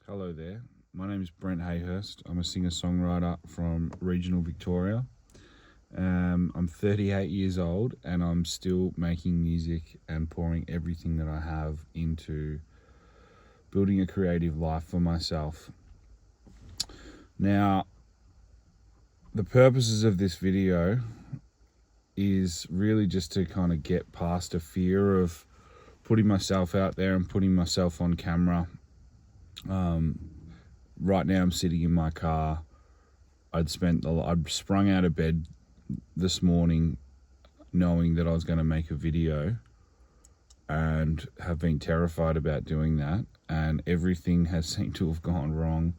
Hello there. My name is Brent Hayhurst. I'm a singer-songwriter from regional Victoria. I'm 38 years old and I'm still making music and pouring everything that I have into building a creative life for myself. Now, the purposes of this video is really just to kind of get past a fear of putting myself out there and putting myself on camera. Right now I'm sitting in my car. I'd sprung out of bed this morning knowing that I was going to make a video and have been terrified about doing that, and everything has seemed to have gone wrong.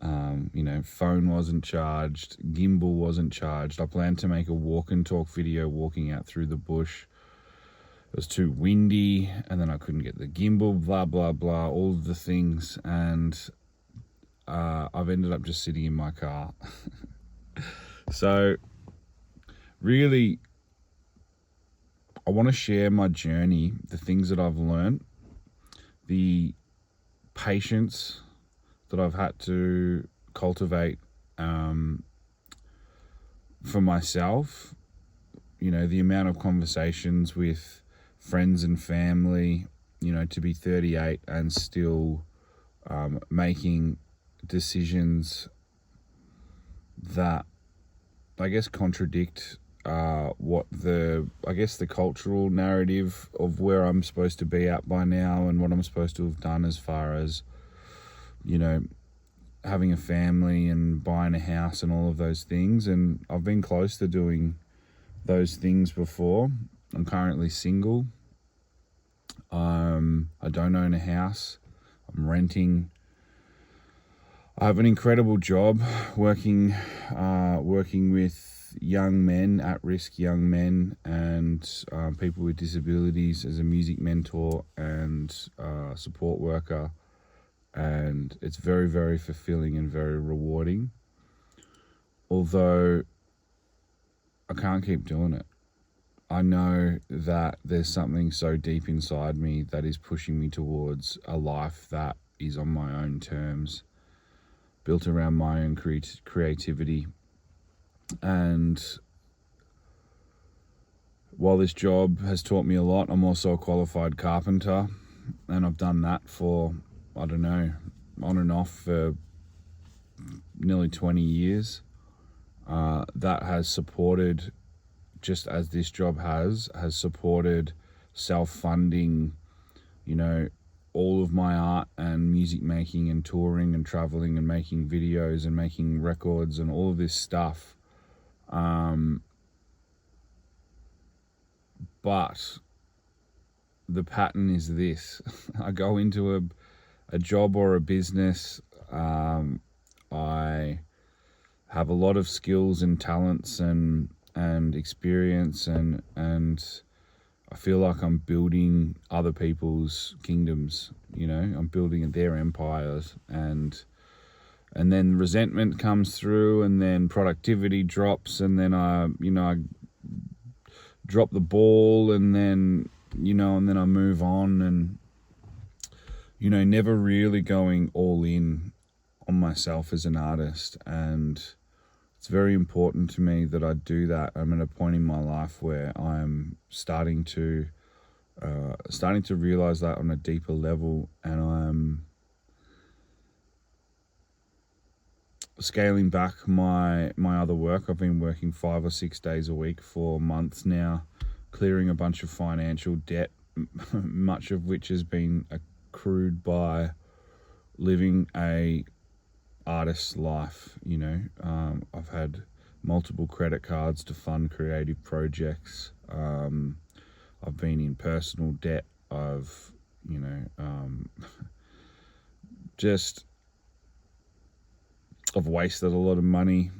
Phone wasn't charged, gimbal wasn't charged. I planned to make a walk and talk video walking out through the bush. It was too windy, and then I couldn't get the gimbal, blah, blah, blah, all of the things. And I've ended up just sitting in my car. So really, I want to share my journey, the things that I've learned, the patience that I've had to cultivate for myself, the amount of conversations with friends and family, to be 38 and still making decisions that I guess contradict what the cultural narrative of where I'm supposed to be at by now and what I'm supposed to have done as far as, having a family and buying a house and all of those things. And I've been close to doing those things before. I'm currently single. I don't own a house. I'm renting. I have an incredible job working with young men, at-risk young men, and people with disabilities as a music mentor and support worker. And it's very, very fulfilling and very rewarding. Although I can't keep doing it. I know that there's something so deep inside me that is pushing me towards a life that is on my own terms, built around my own creativity. And while this job has taught me a lot, I'm also a qualified carpenter, and I've done that for, on and off for nearly 20 years. That has supported, just as this job has supported self-funding, all of my art and music making and touring and traveling and making videos and making records and all of this stuff. But the pattern is this. I go into a job or a business. I have a lot of skills and talents and experience and I feel like I'm building other people's kingdoms, I'm building their empires, and then resentment comes through, and then productivity drops, and then I drop the ball, and then I move on, and never really going all in on myself as an artist. And it's very important to me that I do that. I'm at a point in my life where I'm starting to realize that on a deeper level, and I'm scaling back my other work. I've been working 5 or 6 days a week for months now, clearing a bunch of financial debt, much of which has been accrued by living a artist's life. I've had multiple credit cards to fund creative projects. I've been in personal debt. I've I've wasted a lot of money.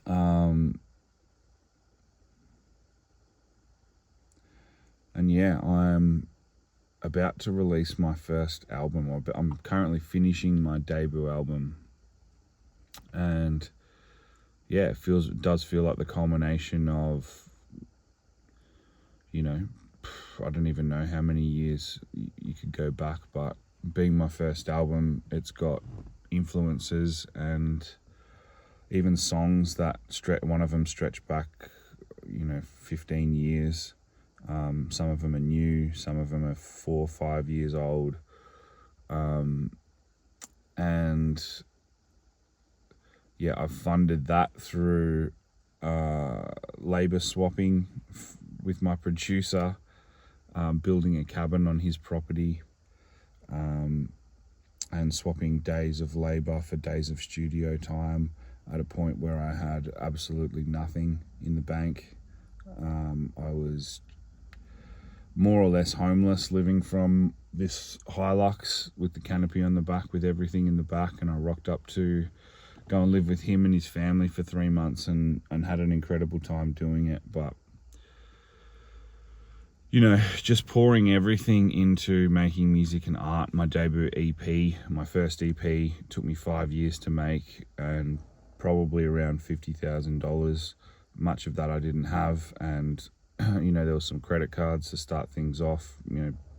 And yeah, I'm about to release my first album. I'm currently finishing my debut album, and yeah, it does feel like the culmination of, I don't even know how many years you could go back, but being my first album, it's got influences and even songs that one of them stretch back, 15 years. Some of them are new, some of them are 4 or 5 years old. And yeah, I've funded that through labor swapping with my producer, building a cabin on his property, and swapping days of labor for days of studio time at a point where I had absolutely nothing in the bank. I was more or less homeless, living from this Hilux with the canopy on the back, with everything in the back, and I rocked up to go and live with him and his family for 3 months and had an incredible time doing it. But just pouring everything into making music and art. My debut EP, my first EP, took me 5 years to make, and probably around $50,000. Much of that I didn't have, and there was some credit cards to start things off.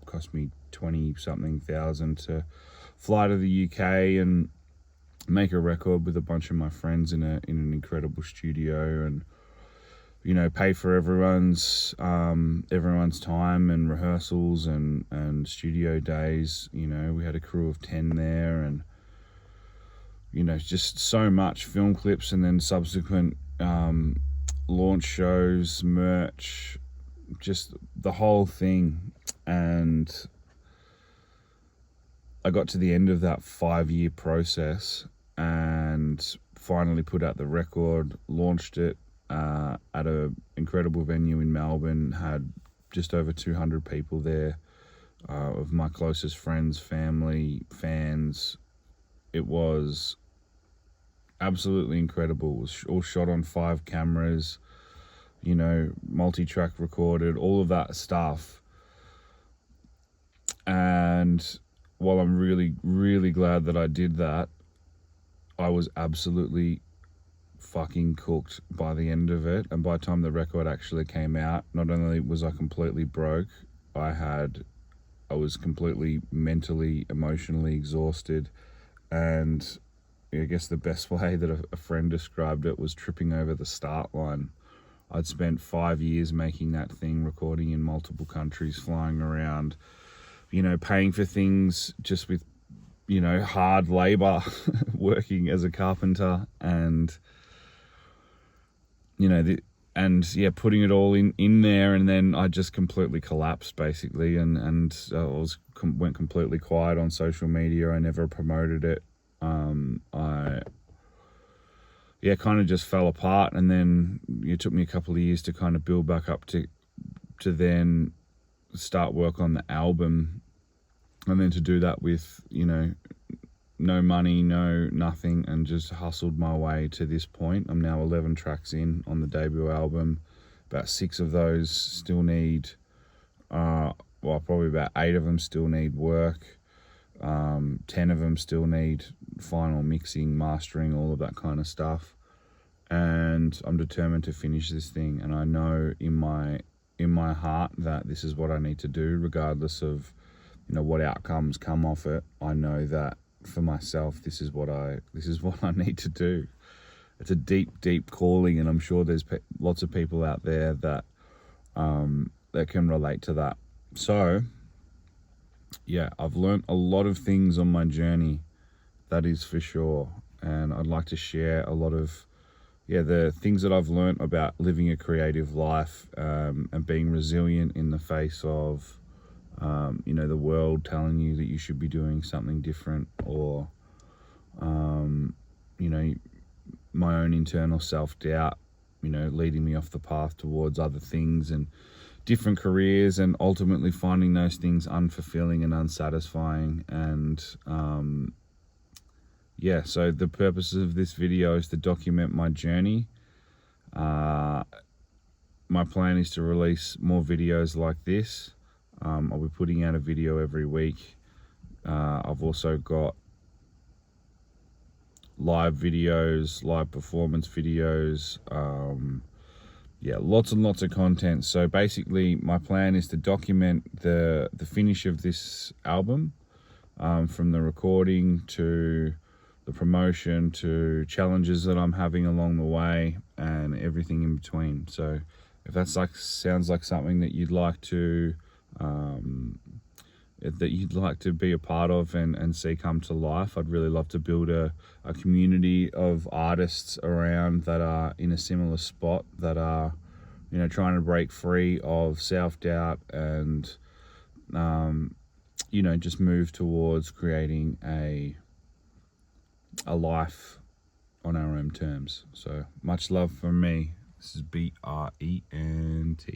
Cost me 20 something thousand to fly to the UK and make a record with a bunch of my friends in an incredible studio, and pay for everyone's time and rehearsals and studio days. We had a crew of 10 there, and just so much, film clips, and then subsequent launch shows, merch, just the whole thing. And I got to the end of that 5-year process and finally put out the record, launched it at an incredible venue in Melbourne, had just over 200 people there, of my closest friends, family, fans. It was absolutely incredible. It was all shot on 5 cameras, multi-track recorded, all of that stuff. And while I'm really, really glad that I did that, I was absolutely fucking cooked by the end of it. And by the time the record actually came out, not only was I completely broke, I was completely mentally, emotionally exhausted. And I guess the best way that a friend described it was tripping over the start line. I'd spent 5 years making that thing, recording in multiple countries, flying around, paying for things just with, hard labor, working as a carpenter, and, putting it all in there. And then I just completely collapsed, basically, and went completely quiet on social media. I never promoted it. I kind of just fell apart, and then it took me a couple of years to kind of build back up to then start work on the album, and then to do that with no money, no nothing, and just hustled my way to this point. I'm now 11 tracks in on the debut album. About 6 of those still need probably about 8 of them still need work. 10 of them still need final mixing, mastering, all of that kind of stuff. And I'm determined to finish this thing, and I know in my heart that this is what I need to do, regardless of what outcomes come off it. I know that for myself, this is what I need to do. It's a deep calling, and I'm sure there's lots of people out there that can relate to that. So yeah, I've learned a lot of things on my journey, that is for sure. And I'd like to share a lot of the things that I've learned about living a creative life, and being resilient in the face of the world telling you that you should be doing something different, or my own internal self-doubt leading me off the path towards other things and different careers, and ultimately finding those things unfulfilling and unsatisfying. And so the purpose of this video is to document my journey. My plan is to release more videos like this. I'll be putting out a video every week. I've also got live videos, live performance videos, lots and lots of content. So basically my plan is to document the finish of this album, from the recording to the promotion to challenges that I'm having along the way and everything in between. So if that's sounds like something that you'd like to be a part of and see come to life, I'd really love to build a community of artists around that are in a similar spot, that are, you know, trying to break free of self-doubt and you know, just move towards creating a life on our own terms. So much love from me. This is BRENT.